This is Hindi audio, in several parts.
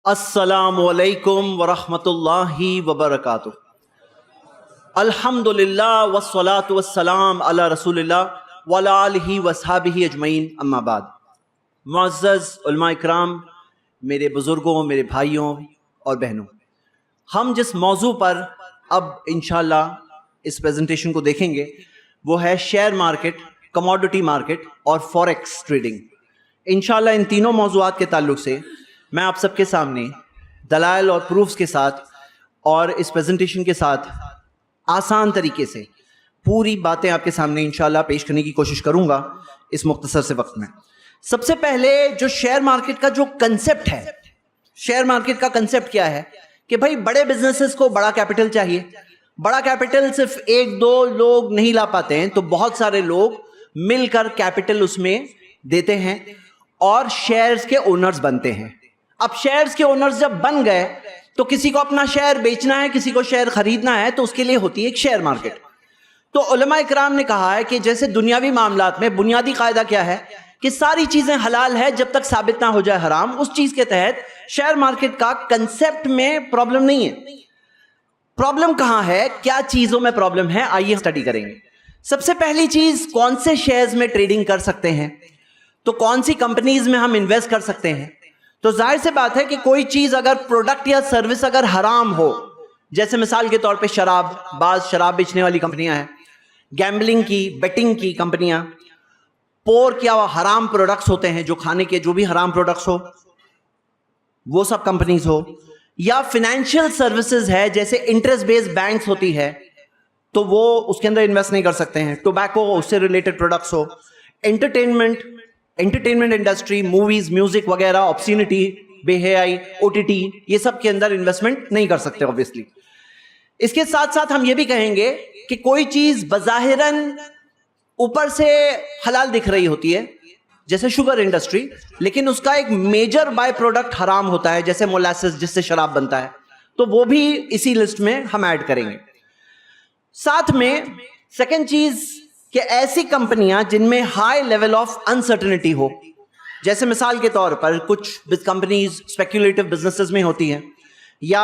अस्सलामुअलैकुम वरहमतुल्लाहि वबरकातुह। अल्हम्दुलिल्लाह वस्सलातु वस्सलाम अला रसूलिल्लाह वअला आलिहि वसहबिहि अजमईन, अम्मा बाद। मुअज़्ज़ज़ उलमा इकराम, मेरे बुज़ुर्गों, मेरे भाइयों और बहनों, हम जिस मौजू पर अब इंशाअल्लाह इस प्रेजेंटेशन को देखेंगे वो है शेयर मार्केट, कमोडिटी मार्केट और फॉरेक्स ट्रेडिंग। इंशाअल्लाह इन तीनों मौज़ूआत के ताल्लुक से मैं आप सबके सामने दलाइल और प्रूफ्स के साथ और इस प्रेजेंटेशन के साथ आसान तरीके से पूरी बातें आपके सामने इंशाअल्लाह पेश करने की कोशिश करूंगा इस मुख्तसर से वक्त में। सबसे पहले जो शेयर मार्केट का जो कंसेप्ट है, शेयर मार्केट का कंसेप्ट क्या है कि भाई बड़े बिजनेसेस को बड़ा कैपिटल चाहिए। बड़ा कैपिटल सिर्फ एक दो लोग नहीं ला पाते हैं, तो बहुत सारे लोग मिलकर कैपिटल उसमें देते हैं और शेयर्स के ओनर्स बनते हैं। अब शेयर्स के ओनर्स जब बन गए तो किसी को अपना शेयर बेचना है, किसी को शेयर खरीदना है, तो उसके लिए होती है एक शेयर मार्केट। तो उलमा इकराम ने कहा है कि जैसे दुनियावी मामलात में बुनियादी कायदा क्या है कि सारी चीजें हलाल है जब तक साबित ना हो जाए हराम। उस चीज के तहत शेयर मार्केट का कंसेप्ट में प्रॉब्लम नहीं है। प्रॉब्लम कहां है, क्या चीजों में प्रॉब्लम है, आइए स्टडी करेंगे। सबसे पहली चीज, कौन से शेयर्स में ट्रेडिंग कर सकते हैं, तो कौन सी कंपनीज में हम इन्वेस्ट कर सकते हैं। तो जाहिर से बात है कि कोई चीज अगर प्रोडक्ट या सर्विस अगर हराम हो, जैसे मिसाल के तौर पे शराब, बाज शराब बेचने वाली कंपनियां हैं, गैम्बलिंग की, बेटिंग की कंपनियां, पोर्क या हराम प्रोडक्ट्स होते हैं जो खाने के, जो भी हराम प्रोडक्ट्स हो वो सब कंपनीज हो, या फाइनेंशियल सर्विसेज है जैसे इंटरेस्ट बेस्ड बैंक्स होती है तो वो उसके अंदर इन्वेस्ट नहीं कर सकते हैं। टोबैको, उससे रिलेटेड प्रोडक्ट्स हो, एंटरटेनमेंट इंडस्ट्री, मूवीज, म्यूजिक वगैरह, ऑब्ससीनिटी, बेहयाई, ओटीटी, ये सब के अंदर इन्वेस्टमेंट नहीं कर सकते ऑब्वियसली। इसके साथ साथ हम ये भी कहेंगे कि कोई चीज बज़ाहिरन ऊपर से हलाल दिख रही होती है जैसे शुगर इंडस्ट्री, लेकिन उसका एक मेजर बाय प्रोडक्ट हराम होता है जैसे मोलासेस जिससे शराब बनता है, तो वो भी इसी लिस्ट में हम ऐड करेंगे। साथ में सेकंड चीज कि ऐसी कंपनियां जिनमें हाई लेवल ऑफ अनसर्टेनिटी हो, जैसे मिसाल के तौर पर कुछ कंपनीज स्पेक्युलेटिव बिजनेसेस में होती हैं, या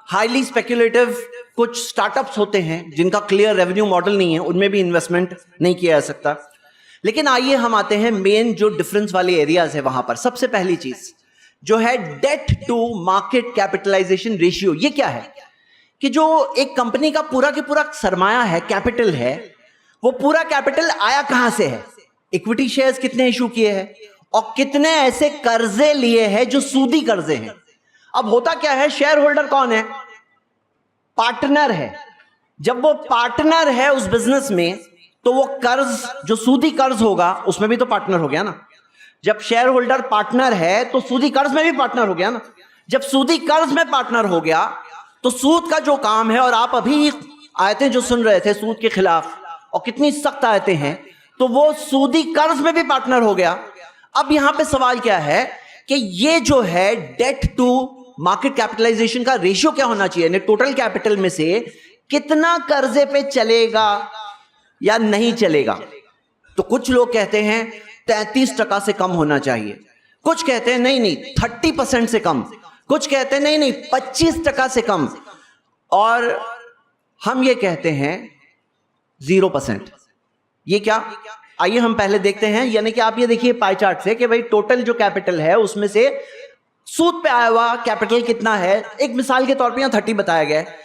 हाईली स्पेक्युलेटिव कुछ स्टार्टअप्स होते हैं जिनका क्लियर रेवेन्यू मॉडल नहीं है, उनमें भी इन्वेस्टमेंट नहीं किया जा सकता। लेकिन आइए हम आते हैं मेन जो डिफरेंस वाले एरियाज है वहां पर। सबसे पहली चीज जो है debt to market capitalization ratio. ये क्या है कि जो एक कंपनी का पूरा के पूरा सरमाया है, कैपिटल है, वो पूरा कैपिटल आया कहां से है, इक्विटी शेयर्स कितने इशू किए हैं और कितने ऐसे कर्जे लिए हैं जो सूदी कर्जे हैं। अब होता क्या है, शेयर होल्डर कौन है, पार्टनर है। जब वो पार्टनर है उस बिजनेस में तो वो कर्ज जो सूदी कर्ज होगा उसमें भी तो पार्टनर हो गया ना। जब शेयर होल्डर पार्टनर है तो सूदी कर्ज में भी पार्टनर हो गया ना। जब सूदी कर्ज में पार्टनर हो गया तो सूद का जो काम है, और आप अभी आयतें जो सुन रहे थे सूद के खिलाफ और कितनी सख्त आयतें हैं, तो वो सूदी कर्ज में भी पार्टनर हो गया। अब यहां पे सवाल क्या है कि ये जो है डेट टू मार्केट कैपिटलाइजेशन का रेशियो क्या होना चाहिए, टोटल कैपिटल में से कितना कर्जे पे चलेगा या नहीं चलेगा। तो कुछ लोग कहते हैं 33% से कम होना चाहिए, कुछ कहते हैं नहीं 30% से कम, कुछ कहते हैं नहीं 25% से कम, और हम ये कहते हैं 0%। ये क्या, आइए हम पहले देखते हैं। यानी कि आप ये देखिए पाई चार्ट से कि भाई टोटल जो कैपिटल है उसमें से सूद पे आया हुआ कैपिटल कितना है। एक मिसाल के तौर पे यहाँ 30 बताया गया है।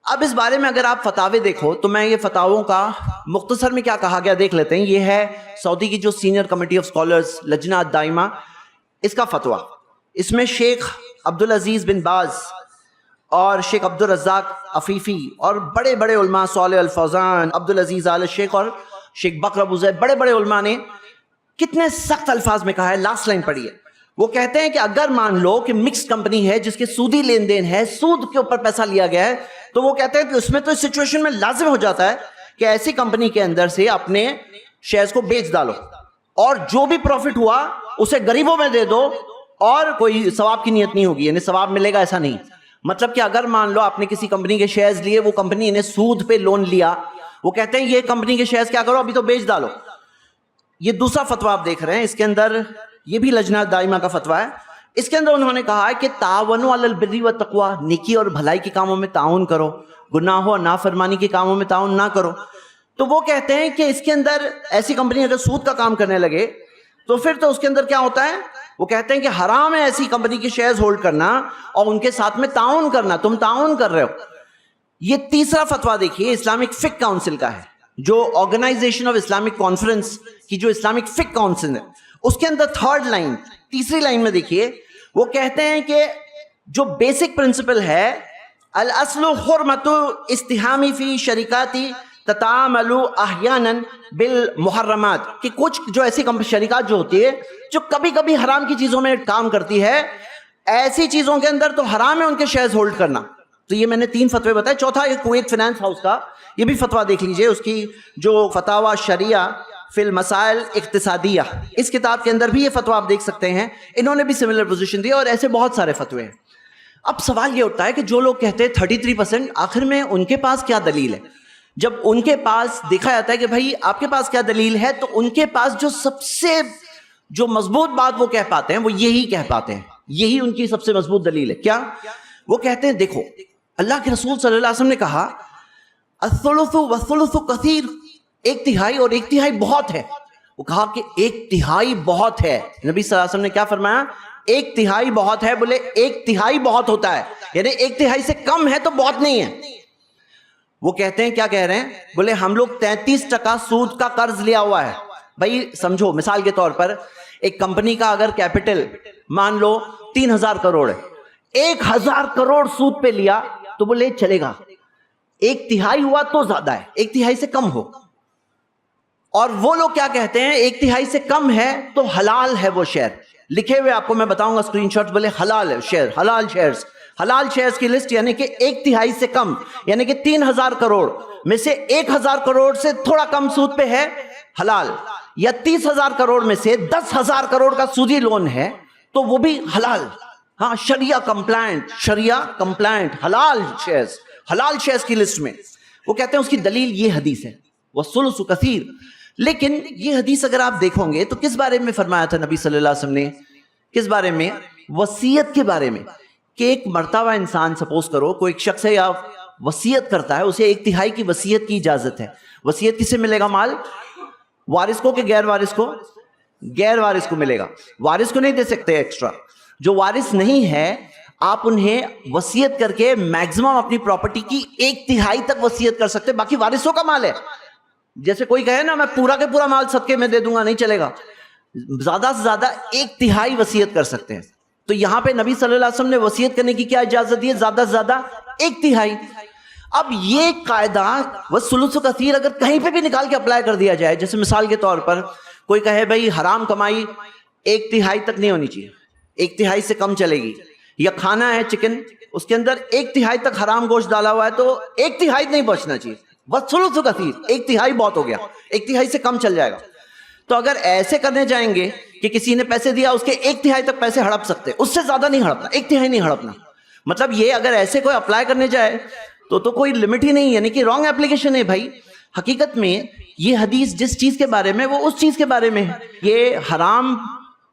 अब इस बारे में अगर आप फतावे देखो तो मैं ये फतावों का मुख्तसर में क्या कहा गया देख लेते हैं। ये है सऊदी की जो सीनियर कमेटी ऑफ स्कॉलर्स, लजना दाइमा, इसका फतवा। इसमें शेख अब्दुल अजीज बिन बाज और शेख अब्दुल रज़्ज़ाक अफीफी और बड़े बड़े उलमा, सालेह अल फौजान, अब्दुल अजीज आल शेख और शेख बकर अबू ज़ैद, बड़े बड़े उलमा ने कितने सख्त अल्फाज में कहा है। लास्ट लाइन पढ़िए। वो कहते हैं कि अगर मान लो कि मिक्स्ड कंपनी है जिसके सूदी लेन देन है, सूद के ऊपर पैसा लिया गया है, तो वो कहते हैं कि उसमें तो इस सिचुएशन में लाजिम हो जाता है कि ऐसी कंपनी के अंदर से अपने शेयर्स को बेच डालो और जो भी प्रॉफिट हुआ उसे गरीबों में दे दो, और कोई सवाब की नियत नहीं होगी, यानी सवाब मिलेगा ऐसा नहीं। मतलब कि अगर मान लो आपने किसी कंपनी के शेयर्स लिए, वो कंपनी ने सूद पे लोन लिया, वो कहते हैं ये कंपनी के शेयर्स क्या करो, अभी तो बेच डालो। ये दूसरा फतवा आप देख रहे हैं, इसके अंदर ये भी लजना दाइमा का फतवा है। इसके अंदर उन्होंने कहा है कि तावनु अलल बिर्रि व तक़वा, नेकी और भलाई के कामों में ताउन करो, गुनाहों और नाफरमानी के कामों में ताउन ना करो। तो वो कहते हैं कि इसके अंदर ऐसी कंपनी अगर सूद का काम करने लगे तो फिर तो उसके अंदर क्या होता है, वो कहते हैं कि हराम है ऐसी कंपनी के शेयर्स होल्ड करना और उनके साथ में ताउन करना, तुम ताउन कर रहे हो। ये तीसरा फतवा देखिए इस्लामिक फिक काउंसिल का है, जो ऑर्गेनाइजेशन ऑफ इस्लामिक कॉन्फ्रेंस की जो इस्लामिक फिक काउंसिल है, उसके अंदर थर्ड लाइन, तीसरी लाइन में देखिए वो कहते हैं कि जो बेसिक प्रिंसिपल है अल अस्लु हुर्मतु इस्तिहामी फी शरीकाती ततामलु अहयानन बिल मुहर्रमात, कि कुछ जो ऐसी शरीकात जो होती है जो कभी कभी हराम की चीजों में काम करती है, ऐसी चीजों के अंदर तो हराम है उनके शेयर्स होल्ड करना। तो ये मैंने 3 फतवे बताए। चौथा ये कुवैत फाइनेंस हाउस का, ये भी फतवा देख लीजिए, उसकी जो फतावा शरिया फिल मसाइल इक्तिसादिया, इस किताब के अंदर भी ये फतवा आप देख सकते हैं, इन्होंने भी सिमिलर पोजीशन दी और ऐसे बहुत सारे फतवे हैं। अब सवाल ये उठता है कि जो लोग कहते हैं 33%, आखिर में उनके पास क्या दलील है? जब उनके पास देखा जाता है कि भाई आपके पास क्या दलील है, तो उनके पास जो सबसे जो मजबूत बात वो कह पाते हैं वो यही कह पाते हैं, यही उनकी सबसे मजबूत दलील है। क्या वो कहते हैं? देखो अल्लाह के रसूल सल्लल्लाहु अलैहि वसल्लम ने कहा अस्सुलुसु वस्सुलुसु कसीर, 1/3 और 1/3 बहुत है। वो कहा कि 1/3 बहुत है। नबी सल्लल्लाहु अलैहि वसल्लम ने क्या फरमाया? 1/3 बहुत है। बोले 1/3 बहुत होता है, यानी 1/3 से कम है तो बहुत नहीं है। वो कहते हैं क्या कह रहे हैं? बोले हम लोग 33% सूद का कर्ज लिया हुआ है। भाई समझो, मिसाल के तौर पर एक कंपनी का अगर कैपिटल मान लो 3000 करोड़ है, 1000 करोड़ सूद पे लिया तो बोले चलेगा, 1/3 हुआ तो ज्यादा है, 1/3 से कम हो। और वो लोग क्या कहते हैं? 1/3 से कम है तो हलाल है वो शेयर। लिखे हुए आपको मैं बताऊंगा स्क्रीनशॉट, बोले हलाल है शेयर, हलाल शेयर्स, हलाल शेयर्स की लिस्ट, यानी कि 1/3 से कम, यानी कि 3000 करोड़ में से 1000 करोड़ से थोड़ा कम सूद पे है हलाल, या 30,000 करोड़ में से 10,000 करोड़ का सूदी लोन है तो वो भी हलाल। हाँ, शरिया कंप्लायंट हलाल शेयर्स की लिस्ट में। वो कहते हैं उसकी दलील ये हदीस है, वस्सुलुसु कसीर। लेकिन ये हदीस अगर आप देखोगे तो किस बारे में फरमाया था नबी सल्लल्लाहु अलैहि वसल्लम ने? किस बारे में? वसीयत के बारे में, कि एक मर्तबा इंसान, सपोज करो कोई एक शख्स है या वसीयत करता है, उसे 1/3 की वसीयत की इजाजत है। वसीयत किससे मिलेगा माल? वारिस को कि गैर वारिस को? गैर वारिस को मिलेगा, वारिस को नहीं दे सकते एक्स्ट्रा। जो वारिस नहीं है आप उन्हें वसीयत करके मैक्सिमम अपनी प्रॉपर्टी की 1/3 तक वसीयत कर सकते, बाकी वारिसों का माल है। जैसे कोई कहे ना मैं पूरा के पूरा माल सदके में दे दूंगा, नहीं चलेगा, ज्यादा से ज्यादा 1/3 वसीयत कर सकते हैं। तो यहां पे नबी सल्लल्लाहु अलैहि वसल्लम ने वसीयत करने की क्या इजाजत दी है? ज्यादा से ज्यादा 1/3। अब ये कायदा वस्सुलुसु कसीर अगर कहीं पे भी निकाल के अप्लाई कर दिया जाए, जैसे मिसाल के तौर पर कोई कहे भाई हराम कमाई 1/3 तक नहीं होनी चाहिए, 1/3 से कम चलेगी, या खाना है चिकन उसके अंदर 1/3 तक हराम गोश्त डाला हुआ है तो 1/3 नहीं बचना चाहिए, वस्सुलुसु कसीर 1/3 बहुत हो गया, 1/3 से कम चल जाएगा। तो अगर ऐसे करने जाएंगे कि किसी ने पैसे दिया उसके 1/3 तक पैसे हड़प सकते, उससे ज्यादा नहीं हड़पना, 1/3 नहीं हड़पना। मतलब ये अगर ऐसे कोई अप्लाई करने जाए तो कोई लिमिट ही नहीं, यानी कि रॉन्ग एप्लीकेशन है भाई। हकीकत में ये हदीस जिस चीज के बारे में वो उस चीज के बारे में है, ये हराम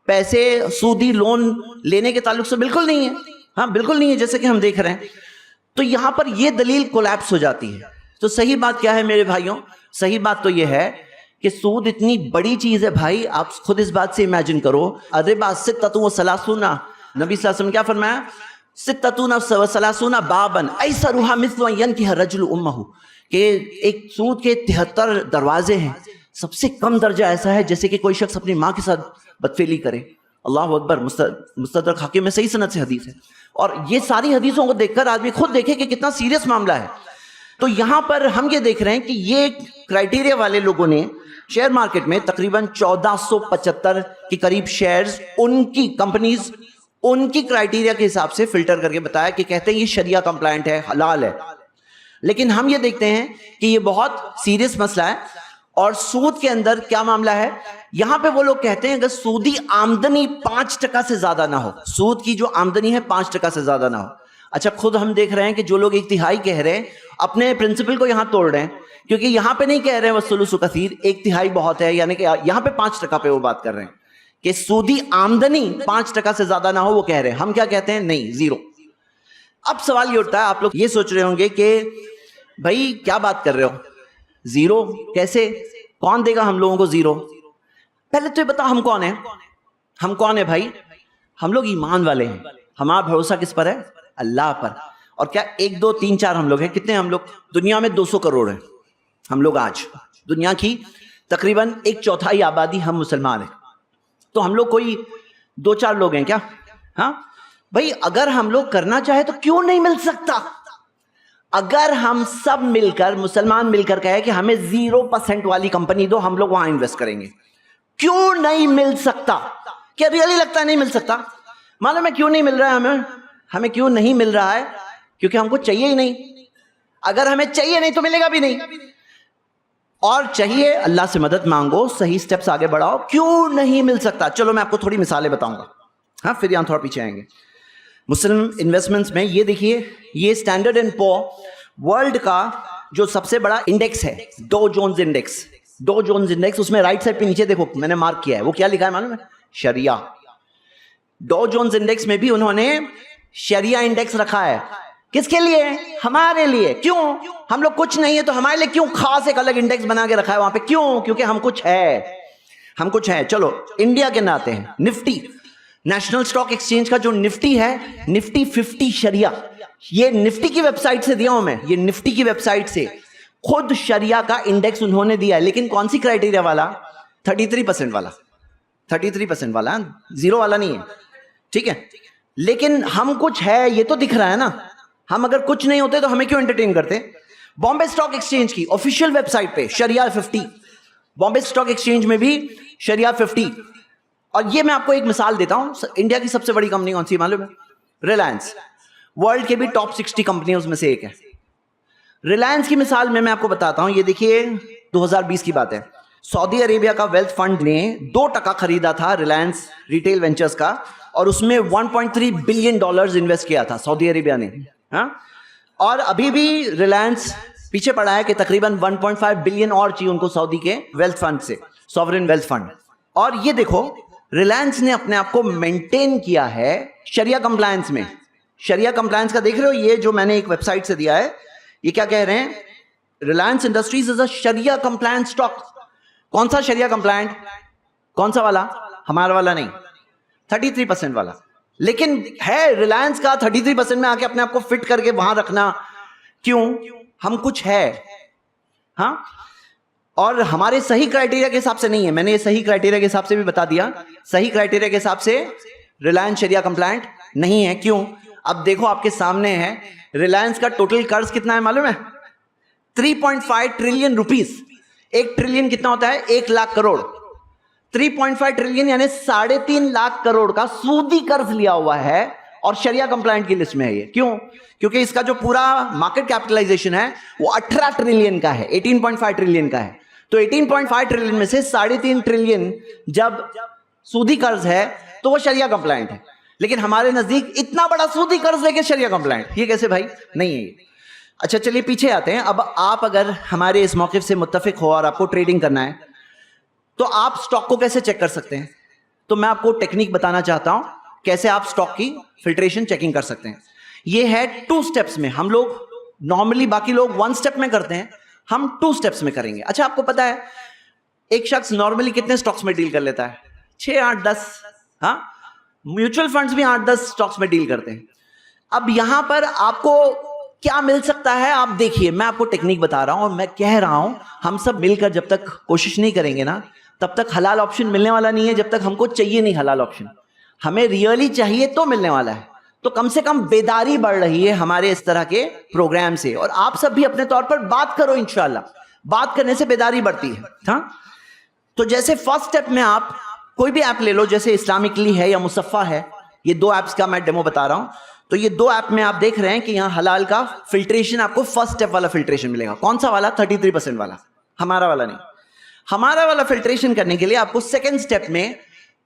पैसे सूदी लोन लेने के ताल्लुक से बिल्कुल नहीं है। हाँ बिल्कुल नहीं है, जैसे कि हम देख रहे हैं। तो यहां पर ये दलील कोलैप्स हो जाती है। तो सही बात क्या है मेरे भाइयों? सही बात तो यह है कि सूद इतनी बड़ी चीज है भाई, आप खुद इस बात से इमेजिन करो। अर्रिबा सित्ततुन व सलासूना, नबी सल्लल्लाहु अलैहि वसल्लम क्या फरमाया? सित्ततुन व सलासूना बाबन ऐसरुहा मिस्लु यनकिह रजुलु उम्महु, कि एक सूद के 73 दरवाजे हैं, सबसे कम दर्जा ऐसा है जैसे कि कोई शख्स अपनी माँ के साथ बदफेली करे। अल्लाह अकबर। मुस्तदरक हाकिम में सही सनद से हदीस है। और ये सारी हदीसों को देखकर आदमी खुद देखे कि कितना सीरियस मामला है। तो यहां पर हम ये देख रहे हैं कि ये क्राइटेरिया वाले लोगों ने शेयर मार्केट में तकरीबन 1475 के करीब शेयर्स, उनकी कंपनीज उनकी क्राइटेरिया के हिसाब से फिल्टर करके बताया कि कहते हैं ये शरिया कंप्लायंट है, हलाल है। लेकिन हम ये देखते हैं कि ये बहुत सीरियस मसला है। और सूद के अंदर क्या मामला है, यहां पे वो लोग कहते हैं अगर सूदी आमदनी 5% से ज्यादा ना हो, सूद की जो आमदनी है 5% से ज्यादा ना हो। अच्छा, खुद हम देख रहे हैं कि जो लोग 1/3 कह रहे हैं अपने प्रिंसिपल को यहां तोड़ रहे हैं, क्योंकि यहां पे नहीं कह रहे हैं वस्सुलुसु कसीर 1/3 बहुत है, यानी कि यहां पे 5% पे वो बात कर रहे हैं। कि सूदी आमदनी 5% से ज्यादा ना हो, वो कह रहे हैं। हम क्या कहते हैं? नहीं, 0। अब सवाल ये उठता है, आप लोग ये सोच रहे होंगे कि भाई क्या बात कर रहे हो, 0 कैसे, कौन देगा हम लोगों को 0? पहले तो ये बताओ हम कौन है? हम कौन है भाई? हम लोग ईमान वाले हैं। हमारा भरोसा किस पर है? अल्लाह पर। और क्या 1 2 3 4 हम लोग हैं? कितने हम लोग? दुनिया में 200 करोड़ हैं हम लोग। आज दुनिया की तकरीबन 1/4 आबादी हम मुसलमान हैं। तो हम लोग कोई 2-4 लोग हैं क्या? हाँ भाई, अगर हम लोग करना चाहे तो क्यों नहीं मिल सकता? अगर हम सब मिलकर, मुसलमान मिलकर कहे कि हमें 0% वाली कंपनी दो, हम लोग वहां इन्वेस्ट करेंगे, क्यों नहीं मिल सकता? क्या रियली लगता है नहीं मिल सकता? मालूम है क्यों नहीं मिल रहा है हमें क्यों नहीं मिल रहा है? क्योंकि हमको चाहिए ही नहीं। अगर हमें चाहिए नहीं तो मिलेगा भी नहीं। और चाहिए, अल्लाह से मदद मांगो, सही स्टेप्स आगे बढ़ाओ। क्यों नहीं मिल सकता? चलो मैं आपको थोड़ी मिसालें बताऊंगा, हाँ, फिर यहां थोड़ा पीछे आएंगे। मुस्लिम इन्वेस्टमेंट्स में ये देखिए, ये स्टैंडर्ड एंड पुअर वर्ल्ड का जो सबसे बड़ा इंडेक्स है, Dow Jones index. Dow Jones index, उसमें राइट साइड पे नीचे देखो मैंने मार्क किया है, वो क्या लिखा है मालूम है? शरिया। डो जोन्स इंडेक्स में भी उन्होंने शरिया इंडेक्स रखा है। किसके लिए? हमारे लिए। क्यों? हम लोग कुछ नहीं है तो हमारे लिए क्यों खास एक अलग इंडेक्स बना के रखा है वहां पे? क्यों? क्योंकि हम कुछ है, हम कुछ है। चलो इंडिया के नाते हैं, निफ्टी, नेशनल स्टॉक एक्सचेंज का जो निफ्टी है, निफ्टी 50 शरिया, ये निफ्टी की वेबसाइट से दिया हूं मैं, ये निफ्टी की वेबसाइट से खुद शरिया का इंडेक्स उन्होंने दिया है। लेकिन कौन सी क्राइटेरिया वाला? 33% वाला। 33% वाला, 0 वाला नहीं है, ठीक है? लेकिन हम कुछ है, ये तो दिख रहा है ना। हम अगर कुछ नहीं होते तो हमें क्यों एंटरटेन करते? बॉम्बे स्टॉक एक्सचेंज की ऑफिशियल वेबसाइट पे शरिया 50, बॉम्बे स्टॉक एक्सचेंज में भी शरिया 50। और ये मैं आपको एक मिसाल देता हूं, इंडिया की सबसे बड़ी कंपनी कौन सी मालूम है? रिलायंस। वर्ल्ड के भी टॉप 60 कंपनियों में से एक है। रिलायंस की मिसाल में मैं आपको बताता हूं, ये देखिए 2020 की बात है। सऊदी अरेबिया का वेल्थ फंड ने 2% खरीदा था रिलायंस रिटेल वेंचर्स का, और उसमें $1.3 बिलियन इन्वेस्ट किया था सऊदी अरेबिया ने, हाँ? और अभी भी रिलायंस पीछे पड़ा है कि तकरीबन 1.5 बिलियन और चाहिए उनको सऊदी के वेल्थ फंड से, सॉवरेन वेल्थ फंड। और ये देखो रिलायंस ने अपने आप को मेंटेन किया है शरिया कंप्लायंस में। शरिया कंप्लायंस का देख रहे हो, ये जो मैंने एक वेबसाइट से दिया है, ये क्या कह रहे हैं? Reliance Industries is a Shariah compliant stock. कौन सा शरिया कंप्लायंट? कौन सा वाला? हमारा वाला नहीं, 33% वाला। लेकिन है रिलायंस का 33% में आके अपने आप को फिट करके वहां रखना क्यों? हम कुछ है, हाँ? और हमारे सही क्राइटेरिया के हिसाब से नहीं है। मैंने ये सही क्राइटेरिया के हिसाब से भी बता दिया, सही क्राइटेरिया के हिसाब से रिलायंस शरिया कंप्लायंट नहीं है। क्यों? अब देखो आपके सामने है, रिलायंस का टोटल कर्ज कितना है मालूम है? 3.5 ट्रिलियन रुपीस। 1 ट्रिलियन कितना होता है? 1 लाख करोड़। 3.5 ट्रिलियन यानी 3.5 लाख करोड़ का सूदी कर्ज लिया हुआ है, और शरिया कंप्लायंट की लिस्ट में है ये। क्यों? क्योंकि इसका जो पूरा मार्केट कैपिटलाइजेशन है वो 18 ट्रिलियन का है, 18.5 ट्रिलियन का है। तो 18.5 ट्रिलियन में से 3.5 ट्रिलियन जब सूदी कर्ज है तो वो शरिया कंप्लायंट है। लेकिन हमारे नजदीक इतना बड़ा सूदी कर्ज लेके शरिया कंप्लायंट, ये कैसे भाई? नहीं है ये। अच्छा चलिए पीछे आते हैं। अब आप अगर हमारे इस मौक़िफ़ से मुत्तफिक हो और आपको ट्रेडिंग करना है तो आप स्टॉक को कैसे चेक कर सकते हैं? तो मैं आपको टेक्निक बताना चाहता हूं कैसे आप स्टॉक की फिल्ट्रेशन चेकिंग कर सकते हैं। ये है 2 स्टेप्स में। हम लोग नॉर्मली, बाकी लोग 1 स्टेप में करते हैं, हम 2 स्टेप्स में करेंगे। अच्छा आपको पता है एक शख्स नॉर्मली कितने स्टॉक्स में डील कर लेता है? 6 8 10, हाँ? म्यूचुअल फंड्स भी 8 10 स्टॉक्स में डील करते हैं। अब यहां पर आपको क्या मिल सकता है आप देखिए, मैं आपको टेक्निक बता रहा हूं और मैं कह रहा हूं हम सब मिलकर जब तक कोशिश नहीं करेंगे ना, तब तक हलाल ऑप्शन मिलने वाला नहीं है। जब तक हमको चाहिए नहीं हलाल ऑप्शन, हमें रियली चाहिए तो मिलने वाला है। तो कम से कम बेदारी बढ़ रही है हमारे इस तरह के प्रोग्राम से, और आप सब भी अपने तौर पर बात करो, इंशाल्लाह बात करने से बेदारी बढ़ती है, हाँ? तो जैसे फर्स्ट स्टेप में आप कोई भी ऐप ले लो, जैसे इस्लामिकली है या मुसफ़ा है, ये 2 ऐप्स का मैं डेमो बता रहा हूं। तो ये 2 ऐप में आप देख रहे हैं कि यहां हलाल का फिल्ट्रेशन, आपको फर्स्ट स्टेप वाला फिल्ट्रेशन मिलेगा। कौन सा वाला? 33% वाला, हमारा वाला नहीं। हमारा वाला फिल्ट्रेशन करने के लिए आपको सेकंड स्टेप में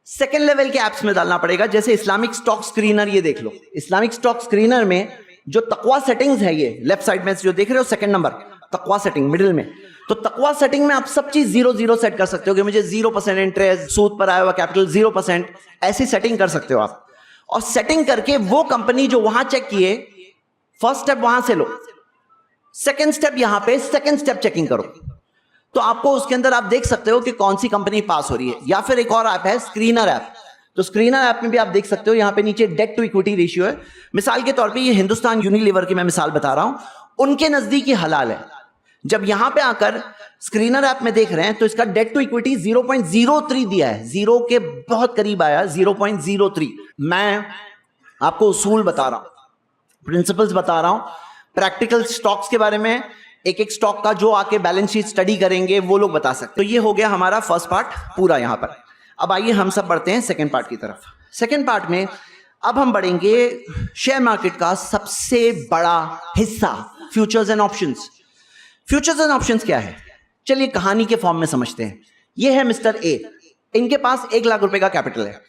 सेकंड लेवल के ऐप्स में डालना पड़ेगा। जैसे इस्लामिक स्टॉक स्क्रीनर, ये देख लो। इस्लामिक स्टॉक स्क्रीनर में जो तकवा सेटिंग्स है, ये लेफ्ट साइड में जो देख रहे हो सेकंड नंबर तकवा सेटिंग मिडिल में, तो तकवा सेटिंग में आप सब चीज 0 सेट कर सकते हो कि मुझे 0% इंटरेस्ट, सूद पर आया हुआ कैपिटल 0%, ऐसी सेटिंग कर सकते हो आप। और सेटिंग करके वो कंपनी जो वहां चेक किए, फर्स्ट स्टेप वहां से लो, सेकंड स्टेप यहां पे सेकंड स्टेप चेकिंग करो, तो आपको उसके अंदर आप देख सकते हो कि कौन सी कंपनी पास हो रही है। या फिर एक और ऐप है स्क्रीनर ऐप, तो स्क्रीनर ऐप में भी आप देख सकते हो, यहां पे नीचे डेट टू इक्विटी रेशियो है। मिसाल के तौर पे ये हिंदुस्तान यूनिलीवर की मैं मिसाल बता रहा हूं, उनके नजदीक ये हलाल है। जब यहां पे आकर स्क्रीनर ऐप में देख रहे हैं तो इसका डेट टू इक्विटी 0.03 दिया है, जीरो के बहुत करीब आया, 0.03। मैं आपको उसूल बता रहा हूं, प्रिंसिपल्स बता रहा हूं, प्रैक्टिकल स्टॉक्स के बारे में एक एक स्टॉक का जो आके बैलेंस शीट स्टडी करेंगे वो लोग बता सकते हैं। तो ये हो गया हमारा फर्स्ट पार्ट पूरा यहां पर। अब आइए हम सब बढ़ते हैं सेकंड पार्ट की तरफ। सेकंड पार्ट में अब हम बढ़ेंगे शेयर मार्केट का सबसे बड़ा हिस्सा, futures and options. Futures and options क्या है, चलिए कहानी के फॉर्म में समझते हैं। ये है मिस्टर ए, इनके पास 1 लाख रुपए का कैपिटल है।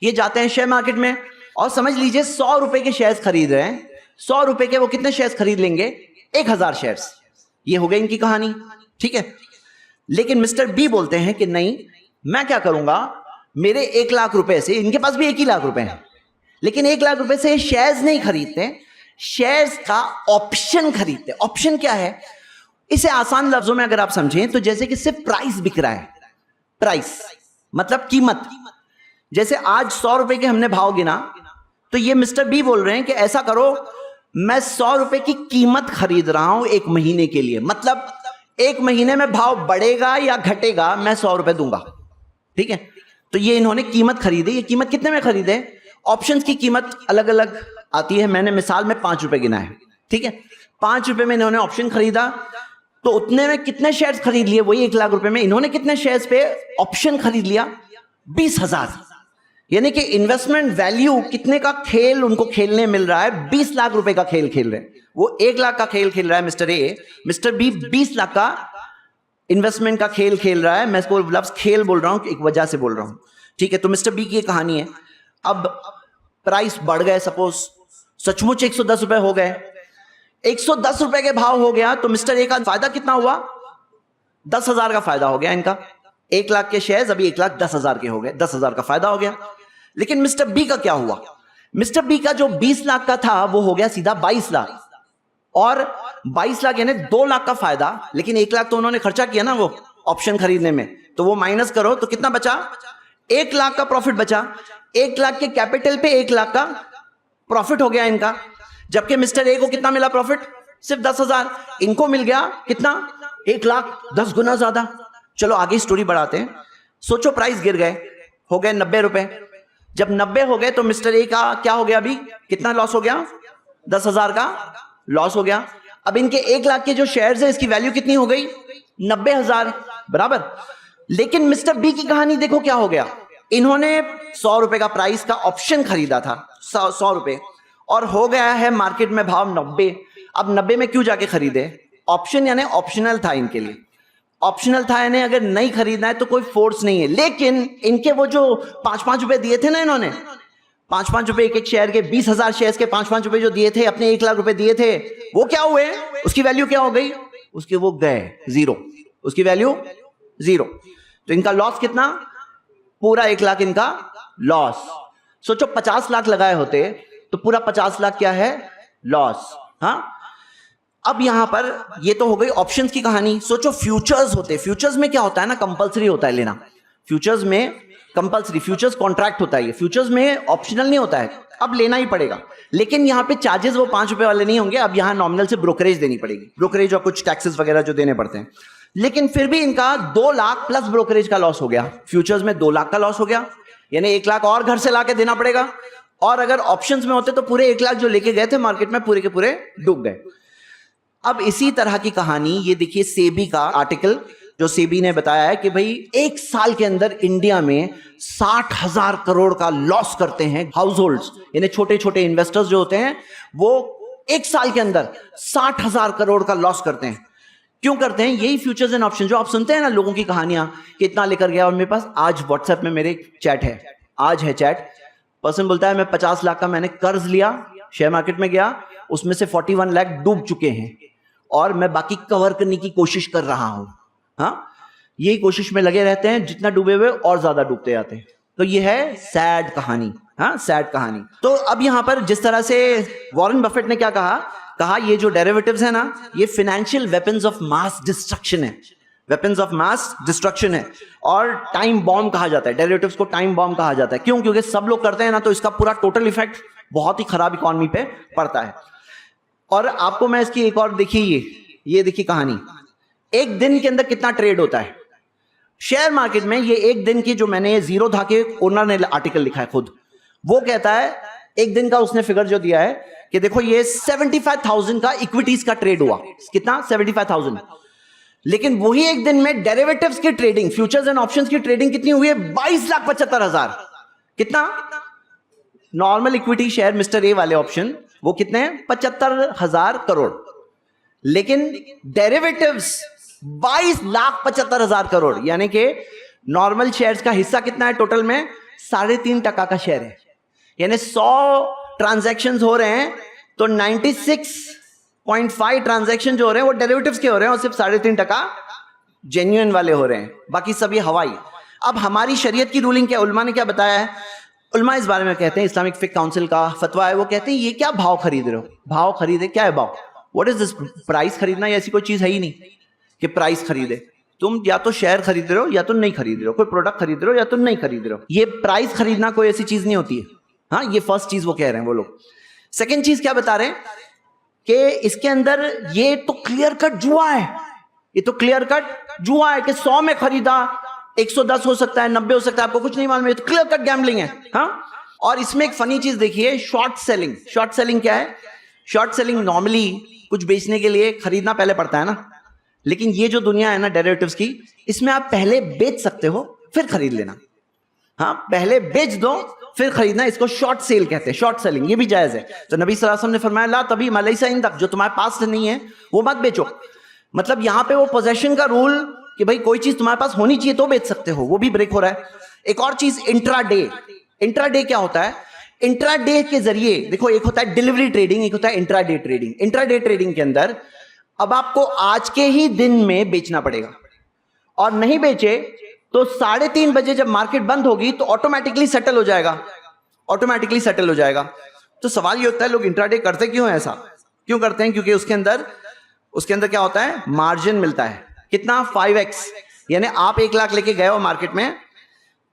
ये जाते हैं शेयर मार्केट में और समझ लीजिए 100 रुपए के शेयर्स खरीद रहे हैं। 100 रुपए के वो कितने शेयर्स खरीद लेंगे, 1000 शेयर्स। ये हो गई इनकी कहानी, ठीक है। लेकिन मिस्टर बी बोलते हैं कि नहीं, मैं क्या करूंगा, मेरे 1 लाख रुपए से, इनके पास भी 1 ही लाख रुपए हैं, लेकिन 1 लाख रुपए से शेयर्स नहीं खरीदते, शेयर्स का ऑप्शन खरीदते। ऑप्शन क्या है, इसे आसान लफ्जों में अगर आप समझें तो जैसे कि सिर्फ प्राइस बिक रहा है, प्राइस मतलब कीमत। जैसे आज 100 रुपए के हमने भाव गिना, तो ये मिस्टर बी बोल रहे हैं कि ऐसा करो, मैं 100 रुपए की कीमत खरीद रहा हूं 1 महीने के लिए, मतलब 1 महीने में भाव बढ़ेगा या घटेगा मैं 100 रुपए दूंगा, ठीक है। तो ये इन्होंने कीमत खरीदी। ये कीमत कितने में खरीदे, ऑप्शंस की कीमत अलग अलग आती है, मैंने मिसाल में 5 रुपए गिना है, ठीक है। 5 रुपए में इन्होंने ऑप्शन खरीदा, तो उतने में कितने शेयर्स खरीद लिए, वही 1 लाख रुपए में इन्होंने कितने शेयर्स पे ऑप्शन खरीद लिया, 20,000। यानी कि इन्वेस्टमेंट वैल्यू कितने का खेल उनको खेलने मिल रहा है, 20 लाख रुपए का खेल खेल रहे हैं। वो 1 लाख का खेल खेल रहा है mister A, mister B 20 lakh का इन्वेस्टमेंट का खेल खेल रहा है। मैं इसको लफ्ज खेल बोल रहा हूं, एक वजह से बोल रहा हूं, ठीक है। तो मिस्टर बी की ये कहानी है। अब प्राइस बढ़ गए, सपोज सचमुच 110 रुपए हो गए, 110 रुपए के भाव हो गया, तो मिस्टर ए का फायदा कितना हुआ, 10,000 का फायदा हो गया इनका। 1 लाख के शेयर्स अभी 1,10,000 के हो गए, 10,000 का फायदा हो गया। लेकिन मिस्टर बी का क्या हुआ, मिस्टर बी का जो 20 लाख का था वो हो गया सीधा 22 लाख, और 22 लाख यानी 2 लाख का फायदा। लेकिन 1 लाख तो उन्होंने खर्चा किया ना वो ऑप्शन खरीदने में, तो वो माइनस करो तो कितना बचा, 1 लाख का प्रॉफिट बचा। 1 लाख के कैपिटल पे 1 लाख का प्रॉफिट हो गया इनका। जबकि मिस्टर ए को कितना मिला प्रॉफिट, सिर्फ 10,000, इनको मिल गया कितना, 1 लाख, 10 गुना ज्यादा। चलो आगे स्टोरी बढ़ाते हैं। सोचो प्राइस गिर गए, हो गए 90 रुपए। जब 90 हो गए तो मिस्टर ए का क्या हो गया, अभी कितना लॉस हो गया, 10,000 का लॉस हो गया। अब इनके 1 लाख के जो शेयर्स है इसकी वैल्यू कितनी हो गई, 90,000 बराबर। लेकिन मिस्टर बी की कहानी देखो क्या हो गया, इन्होंने 100 रुपए का प्राइस का ऑप्शन खरीदा था, 100 रुपए, और हो गया है मार्केट में भाव 90। अब 90 में क्यों जाके खरीदे, ऑप्शन यानी ऑप्शनल था इनके लिए, ऑप्शनल था यानी अगर नहीं खरीदना है तो कोई फोर्स नहीं है। लेकिन इनके वो जो 5-5 रुपए दिए थे ना, इन्होंने 5-5 रुपए एक एक शेयर के, 20,000 शेयर्स के 5-5 रुपए जो दिए थे, अपने 1 लाख रुपए दिए थे, वो क्या हुए, उसकी वैल्यू क्या हो गई, उसके वो गए जीरो, उसकी वैल्यू जीरो। तो इनका लॉस कितना, पूरा 1 लाख इनका लॉस। सोचो 50 लाख लगाए होते तो पूरा 50 लाख क्या है, लॉस। हाँ, अब यहां पर ये तो हो गई ऑप्शंस की कहानी। सोचो फ्यूचर्स होते, फ्यूचर्स में क्या होता है ना, कंपलसरी होता है लेना, फ्यूचर्स में कंपलसरी, फ्यूचर्स कॉन्ट्रैक्ट होता है, ये फ्यूचर्स में ऑप्शनल नहीं होता है, अब लेना ही पड़ेगा। लेकिन यहाँ पे चार्जेस वो 5 रुपए वाले नहीं होंगे, अब यहाँ नॉमिनल से ब्रोकरेज देनी पड़ेगी, ब्रोकरेज और कुछ टैक्सेस वगैरह जो देने पड़ते हैं। लेकिन फिर भी इनका 2 लाख प्लस ब्रोकरेज का लॉस हो गया, फ्यूचर्स में 2 लाख का लॉस हो गया, यानी 1 लाख और घर से लाके देना पड़ेगा। और अगर ऑप्शंस में होते तो पूरे 1 लाख जो लेके गए थे मार्केट में पूरे के पूरे डूब गए। अब इसी तरह की कहानी ये देखिए सेबी का आर्टिकल, जो सेबी ने बताया है कि भाई 1 साल के अंदर इंडिया में 60,000 करोड़ का लॉस करते हैं हाउस होल्ड्स, यानी छोटे छोटे इन्वेस्टर्स जो होते हैं वो 1 साल के अंदर 60,000 करोड़ का लॉस करते हैं। क्यों करते हैं, यही फ्यूचर्स एंड ऑप्शन जो आप सुनते हैं ना लोगों की कहानियां, कितना लेकर गया। और मेरे पास आज व्हाट्सएप में मेरे चैट है, आज है चैट, पर्सन बोलता है मैं 50 लाख का मैंने कर्ज लिया, शेयर मार्केट में गया, उसमें से 41 लाख डूब चुके हैं और मैं बाकी कवर करने की कोशिश कर रहा हूं। हाँ, यही कोशिश में लगे रहते हैं, जितना डूबे हुए और ज्यादा डूबते जाते हैं। तो ये है सैड कहानी, हाँ, सैड कहानी। तो अब यहां पर जिस तरह से वॉरेन बफेट ने क्या कहा ये जो डेरिवेटिव्स है ना, ये financial weapons of mass destruction है, वेपन्स ऑफ मास डिस्ट्रक्शन है, और टाइम बॉम्ब कहा जाता है, डेरिवेटिव्स को टाइम बॉम्ब कहा जाता है। क्यों? क्योंकि सब लोग करते हैं ना, तो इसका पूरा टोटल इफेक्ट बहुत ही खराब इकोनॉमी पे पड़ता है। और आपको मैं इसकी एक और देखिए, ये देखिए कहानी, एक दिन के अंदर कितना ट्रेड होता है शेयर मार्केट में। ये एक दिन की, जो मैंने जीरो था के ओनर ने आर्टिकल लिखा है खुद, वो कहता है एक दिन का उसने फिगर जो दिया है कि देखो ये 75,000 का इक्विटीज का ट्रेड हुआ। कितना? 75,000। लेकिन वही एक दिन में डेरिवेटिव्स की ट्रेडिंग, फ्यूचर्स एंड ऑप्शंस की ट्रेडिंग कितनी हुई है? 22,75,000। कितना? Normal equity share mister A वाले ऑप्शन वो कितने हैं? 75,000 करोड़। लेकिन डेरिवेटिव्स 22,75,000 करोड़, यानी कि नॉर्मल शेयर्स का हिस्सा कितना है टोटल में? 3.5% का शेयर है। यानी 100 ट्रांजैक्शंस हो रहे हैं तो 96.5 ट्रांजैक्शन जो हो रहे हैं वो डेरिवेटिव्स के हो रहे हैं, और सिर्फ 3.5% जेन्युइन वाले हो रहे हैं, बाकी सब ये हवाई। अब हमारी शरीयत की रूलिंग क्या, उलमा ने क्या बताया है? उलमा इस बारे में कहते हैं, इस्लामिक फिक काउंसिल का फतवा है, वो कहते हैं ये क्या भाव खरीद रहे हो? भाव खरीदे, क्या है भाव? What is this? प्राइस खरीदना, ऐसी कोई चीज है ही नहीं कि प्राइस खरीदे। तुम या तो शेयर खरीद रहे हो या तो नहीं खरीद रहे हो, कोई प्रोडक्ट खरीद रहे हो या तो नहीं खरीद रहे हो। ये प्राइस खरीदना कोई ऐसी चीज नहीं होती है। हाँ, ये फर्स्ट चीज वो कह रहे हैं वो लोग। सेकेंड चीज क्या बता रहे हैं कि इसके अंदर ये तो क्लियर कट जुआ है, ये तो क्लियर कट जुआ है कि 100 में खरीदा 110 हो सकता है, 90 हो सकता है, आपको कुछ नहीं मालूम है, तो क्लियर कट गैम्बलिंग है। हाँ, और इसमें एक फनी चीज देखिए, शॉर्ट सेलिंग। शॉर्ट सेलिंग क्या है? शॉर्ट सेलिंग नॉर्मली कुछ बेचने के लिए खरीदना पहले पड़ता है ना, लेकिन ये जो दुनिया है ना डेरिवेटिव्स की, इसमें आप पहले बेच सकते हो फिर खरीद लेना। हाँ, पहले बेच दो फिर खरीदना, इसको शॉर्ट सेल कहते हैं, शॉर्ट सेलिंग, ये भी जायज है। तो नबी सल्लल्लाहु अलैहि वसल्लम ने फरमाया ला तभी मलैसा इंदक, जो तुम्हारे पास नहीं है वो मत बेचो। मतलब यहां पे वो पोजेशन का रूल कि भाई कोई चीज तुम्हारे पास होनी चाहिए तो बेच सकते हो, वो भी ब्रेक हो रहा है। एक और चीज इंट्राडे। इंट्राडे क्या होता है? इंट्राडे के जरिए देखो, एक होता है डिलीवरी ट्रेडिंग, एक होता है इंट्राडे ट्रेडिंग। इंट्राडे ट्रेडिंग के अंदर अब आपको आज के ही दिन में बेचना पड़ेगा, और नहीं बेचे तो 3:30 बजे जब मार्केट बंद होगी तो ऑटोमेटिकली सेटल हो जाएगा, ऑटोमेटिकली सेटल हो जाएगा। तो सवाल ये होता है लोग इंट्राडे करते क्यों है? ऐसा क्यों करते हैं? क्योंकि उसके अंदर क्या होता है? मार्जिन मिलता है। कितना? 5x। यानी आप 1 लाख लेके गए हो मार्केट में,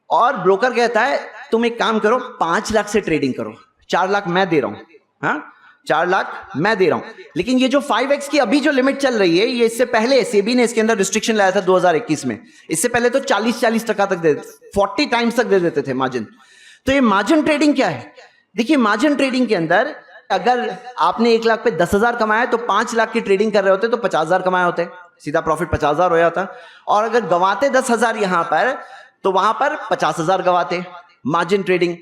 और ब्रोकर कहता है तुम एक काम करो, 5 लाख से ट्रेडिंग करो, 4 लाख मैं दे रहा हूं। हाँ, 4 लाख मैं दे रहा हूं। लेकिन ये जो 5x की अभी जो लिमिट चल रही है, ये इससे पहले सेबी ने इसके अंदर रिस्ट्रिक्शन लाया था 2021 में। इससे पहले तो 40% तक दे, 40 टाइम्स तक दे देते थे मार्जिन। तो ये मार्जिन ट्रेडिंग क्या है? देखिए, मार्जिन ट्रेडिंग के अंदर अगर आपने 1 लाख पे 10,000 कमाया तो 5 लाख की ट्रेडिंग कर रहे होते तो 50,000 कमाए होते, सीधा प्रॉफिट 50,000 हो जाता। और अगर गवाते 10,000 यहां पर, तो वहां पर 50,000 गवाते। Margin trading.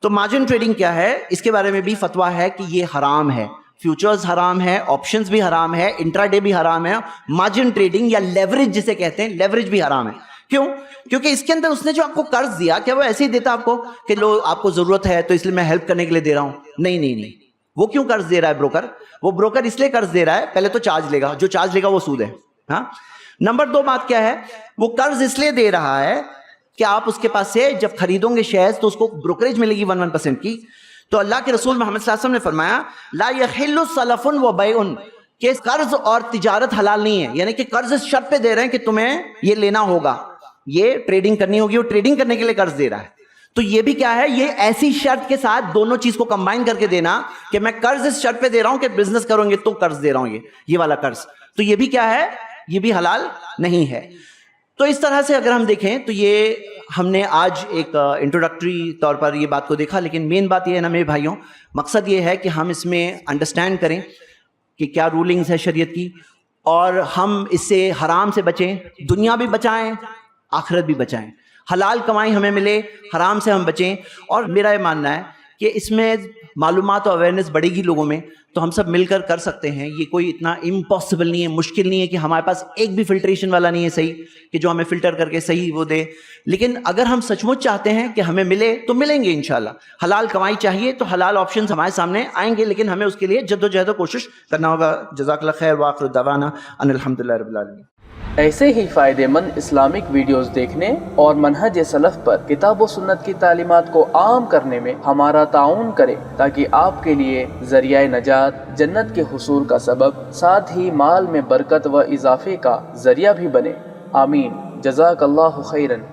तो मार्जिन ट्रेडिंग क्या है? इसके बारे में भी फतवा है कि ये हराम है। फ्यूचर्स हराम है, ऑप्शंस भी हराम है, इंट्राडे भी हराम है, मार्जिन ट्रेडिंग या लेवरेज जिसे कहते हैं, लेवरेज भी हराम है। क्यों? क्योंकि इसके अंदर उसने जो आपको कर्ज दिया, क्या वो ऐसे ही देता आपको कि लो आपको जरूरत है तो इसलिए मैं हेल्प करने के लिए दे रहा हूं? नहीं नहीं नहीं, वो क्यों कर्ज दे रहा है ब्रोकर? वो ब्रोकर इसलिए कर्ज दे रहा है, पहले तो चार्ज लेगा, जो चार्ज लेगा वो सूद है। हाँ, नंबर 2 बात क्या है? वो कर्ज इसलिए दे रहा है कि आप उसके पास से जब खरीदोगे शेयर्स तो उसको ब्रोकरेज मिलेगी 1% की। तो अल्लाह के रसूल मोहम्मद सल्लल्लाहु अलैहि वसल्लम ने फरमाया ला यहिल्लु सलफुन व बैउन, कि कर्ज और तिजारत हलाल नहीं है। यानी कि कर्ज इस शर्त पे दे रहे हैं कि तुम्हें ये लेना होगा, ये ट्रेडिंग करनी होगी, वो ट्रेडिंग करने के लिए कर्ज दे रहा है। तो ये भी क्या है? ये ऐसी शर्त के साथ दोनों चीज को कंबाइन करके देना कि मैं कर्ज इस शर्त पे दे रहा हूं कि बिजनेस करोगे तो कर्ज दे रहा हूं, ये वाला कर्ज। तो ये भी क्या है? ये भी हलाल नहीं है। तो इस तरह से अगर हम देखें तो ये हमने आज एक इंट्रोडक्टरी तौर पर ये बात को देखा, लेकिन मेन बात ये है ना मेरे भाइयों, मकसद ये है कि हम इसमें अंडरस्टैंड करें कि क्या रूलिंग्स है शरीयत की, और हम इससे हराम से बचें, दुनिया भी बचाएं, आखिरत भी बचाएं, हलाल कमाई हमें मिले, हराम से हम बचें। और मेरा ये मानना है कि इसमें मालूमात और अवेयरनेस बढ़ेगी लोगों में, तो हम सब मिलकर कर सकते हैं। ये कोई इतना इम्पॉसिबल नहीं है, मुश्किल नहीं है कि हमारे पास एक भी फिल्ट्रेशन वाला नहीं है सही कि जो हमें फिल्टर करके सही वो दे। लेकिन अगर हम सचमुच चाहते हैं कि हमें मिले तो मिलेंगे इंशाल्लाह। हलाल कमाई चाहिए तो हलाल ऑप्शंस हमारे सामने आएंगे, लेकिन हमें उसके लिए जद्दोजहद कोशिश करना होगा। जज़ाकल्लाह खैर व आखिर दवाना अनिल हम्दुलिल्लाहि रब्बिल आलमीन। ऐसे ही फ़ायदेमंद इस्लामिक वीडियोस देखने और मनहज सलफ़ पर किताब व सुन्नत की तालीमात को आम करने में हमारा ताउन करें, ताकि आपके लिए ज़रिया नजात, जन्नत के हुसूल का सबब, साथ ही माल में बरकत व इजाफे का ज़रिया भी बने। आमीन। जज़ाकल्लाहु खैरन।